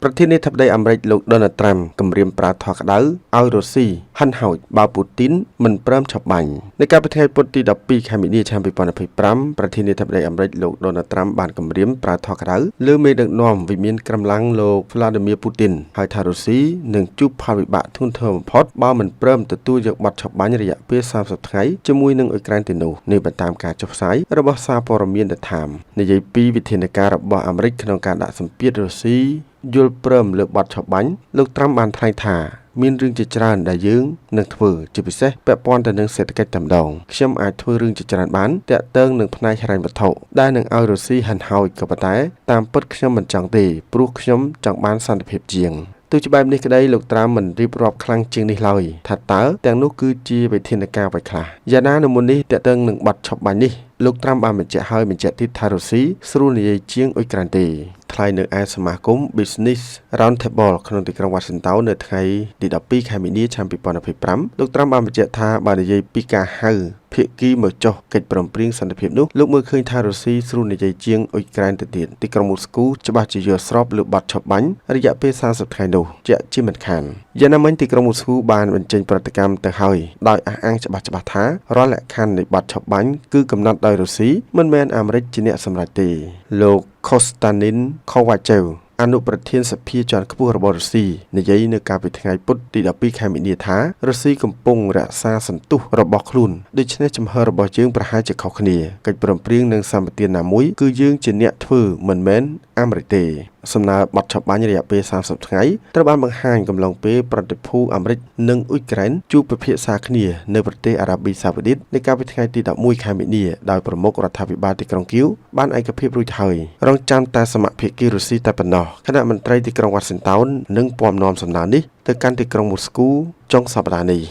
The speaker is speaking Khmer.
ប្រធានាធិបតីអាមេរិកលោក Donald Trump គម្រាមប្រើថក្តៅឲ្យរុស្ស៊ីហិនហោចបើពូទីនមិនព្រមឆាប់បាញ់នៅកាលពីថ្ងៃពុធទី12ខែមីនាឆ្នាំ2025ប្រធានាធិបតីអាមេរិកលោក Donald Trump បានគម្រាមប្រើថក្តៅលើមេដឹកនាំវិមានកម្លាំងលោក Vladimir Putin ហើយថារុស្ស៊ីនឹងជួបផលវិបាកធ្ងន់ធ្ងរបំផុតបើមិនព្រមទទួលយកបទឆាប់បាញ់រយៈពេល30ថ្ងៃជាមួយនឹងអ៊ុយក្រែនទេនោះនេះបើតាមការចុះផ្សាយរបស់សារព័ត៌មាន The Times និយាយពីវិធានការរបស់អាមេរិកក្នុងការដាក់សម្ពាធរុស្ស៊ីយល់ព្រមលើបទឆាប់បាញ់លោកត្រាំបានថ្លែងថាមានរឿងជាច្រើនដែលយើងនឹងធ្វើជាពិសេសពាក់ព័ន្ធទៅនឹងសេដ្ឋកិច្ចតែម្ដងខ្ញុំអាចធ្វើរឿងជាច្រើនបានតាក់ទងនឹងផ្នែកហិរញ្ញវត្ថុដែលនឹងឲ្យរុស្ស៊ីហិនហោចក៏ប៉ុន្តែតាមពិតខ្ញុំមិនចង់ទេព្រោះខ្ញុំចង់បានសន្តិភាពជាងទោះជាបែបនេះក្តីលោកត្រាំមិនរៀបរាប់ខ្លាំងជាងនេះឡើយថាតើទាំងនោះគឺជាវិធានការអ្វីខ្លះយ៉ាងណានៅមុននេះតាក់ទងនឹងបទឆាប់បាញ់នេះលោកត្រាំបានបញ្ជាក់ហើយបញ្ជាក់ទៀតថារុស្ស៊ីស្រួលនិយាយជាងអ៊ុយក្រែនទេថ្លែងនៅឯសមាគម Business Roundtable ក្នុងទីក្រុង Washington នៅថ្ងៃទី12ខែមីនាឆ្នាំ2025លោកត្រាំបានបញ្ជាក់ថាបើនិយាយពីការហៅភាគីមកចុះកិច្ចព្រមព្រៀងសន្តិភាពនោះលោកមើលឃើញថារុស្ស៊ីស្រួលនិយាយជាងអ៊ុយក្រែនទៅទៀតទីក្រុងមូស្គូច្បាស់ជាយល់ស្របលើបទឆាប់បាញ់រយៈពេល30ថ្ងៃនោះជាក់ជាមិនខានយ៉ាងណាមិញទីក្រុងមូស្គូបានបញ្ចេញប្រតិកម្មទៅហើយដោយអះអាងច្បាស់ៗថារាល់លក្ខខណ្ឌនៃបទឆាប់បាញ់គឺកំណត់ដោយរុស្ស៊ីមិនមែនអាមេរិកជាអ្នកសម្រេចទេលោក Konstantin Kovachev អនុប្រធានសភាជាន់ខ្ពស់របស់រុស្ស៊ីនិយាយនៅកាលពីថ្ងៃពុធទី12ខែមីនាថារុស្ស៊ីកំពុងរក្សាសន្ទុះរបស់ខ្លួនដូច្នេះជំហររបស់យើងប្រហែលជាខុសគ្នាកិច្ចព្រមព្រៀងនិងសម្បទានណាមួយគឺយើងជាអ្នកធ្វើមិនមែនអាមេរិកទេសំណើបទឆាប់បាញ់រយៈពេល30ថ្ងៃត្រូវបានបង្ហាញកំឡុងពេលប្រតិភូអាមេរិកនិងអ៊ុយក្រែនជួបពិភាក្សាគ្នានៅប្រទេសអារ៉ាប៊ីសាអូឌីតនៅកាលពីថ្ងៃទី11ខែមីនាដោយប្រមុខរដ្ឋាភិបាលទីក្រុងគីវបានឯកភាពរួចហើយរងចាំតែសមាភាគីរុស្ស៊ីតែប៉ុណ្ណោះគណៈមន្ត្រីទីក្រុងវ៉ាស៊ីនតោននឹងពំនាំសំណើនេះទៅកាន់ទីក្រុងមូស្គូចុងសប្តាហ៍នេះ